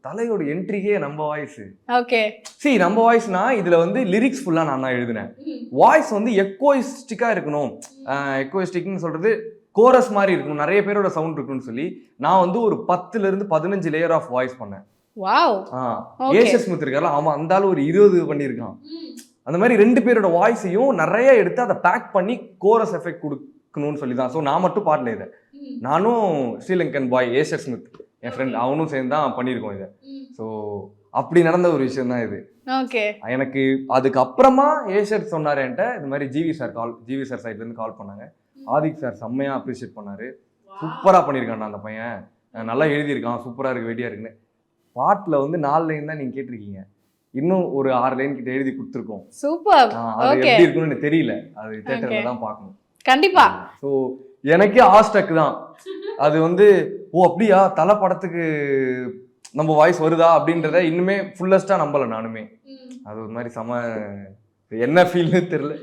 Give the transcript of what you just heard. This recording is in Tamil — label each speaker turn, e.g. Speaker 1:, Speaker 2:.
Speaker 1: தலையோட என்ட்ரிக்கே நம்ம வாய்ஸ்.
Speaker 2: ஓகே.
Speaker 1: நம்ம வாய்ஸ்னா இதுல வந்து லிரிக்ஸ் ஃபுல்லா நான் தான் எழுதினேன். வாய்ஸ் வந்து எக்கோயிஸ்டிக்கா இருக்கணும். எக்கோயிஸ்டிக்னு சொல்றது கோரஸ் மாதிரி இருக்கணும், நிறைய பேரோட சவுண்ட் இருக்குன்னு சொல்லி நான் வந்து ஒரு 10ல இருந்து 15 லேயர் ஆஃப் வாய்ஸ் பண்ணேன்.
Speaker 2: வாவ்.
Speaker 1: ஏஷியஸ் ஸ்மித் இருக்கார்ல, அவன் அந்த ஆளு ஒரு 20 பண்ணியிருக்கான். அந்த மாதிரி 2 பேரோட வாய்ஸையும் நிறைய எடுத்து அதை பேக் பண்ணி கோரஸ் எஃபெக்ட் கொடுக்கணும்னு சொல்லி தான். ஸோ நான் மட்டும் பாடல இதை, நானும் ஸ்ரீலங்கன் பாய் ஏஷியஸ் ஸ்மித் என் ஃப்ரெண்ட் அவனும் சேர்ந்து தான் பண்ணியிருக்கோம் இதை. ஸோ அப்படி நடந்த ஒரு விஷயம் தான் இது.
Speaker 2: ஓகே.
Speaker 1: எனக்கு அதுக்கப்புறமா ஏஷியர் சொன்னார் என்கிட்ட, இது மாதிரி ஜிவி சார் சைட்லேருந்து கால் பண்ணாங்க. ஆதிக் சார் செம்மையா அப்ரிஷியேட் பண்ணாரு, சூப்பரா பண்ணியிருக்கான்டா அந்த பையன், நல்லா எழுதியிருக்கான், சூப்பரா இருக்கு, வெடியா இருக்குன்னு. பாட்டில் வந்து 4 லைன் தான் நீங்க கேட்டிருக்கீங்க, இன்னும் ஒரு 6 லைன் கிட்ட எழுதி கொடுத்துருக்கோம்.
Speaker 2: சூப்பர்.
Speaker 1: அது எப்படி இருக்குன்னு எனக்கு தெரியல, அது தியேட்டர்ல தான் பார்க்கணும்
Speaker 2: கண்டிப்பா.
Speaker 1: ஸோ எனக்கே ஆஸ்டக் தான் அது வந்து, ஓ அப்படியா தலை படத்துக்கு நம்ம வாய்ஸ் வருதா அப்படின்றத இன்னுமே ஃபுல்லஸ்டா நம்பல நானுமே. அது ஒரு மாதிரி என்ன ஃபீல்னு தெரியல.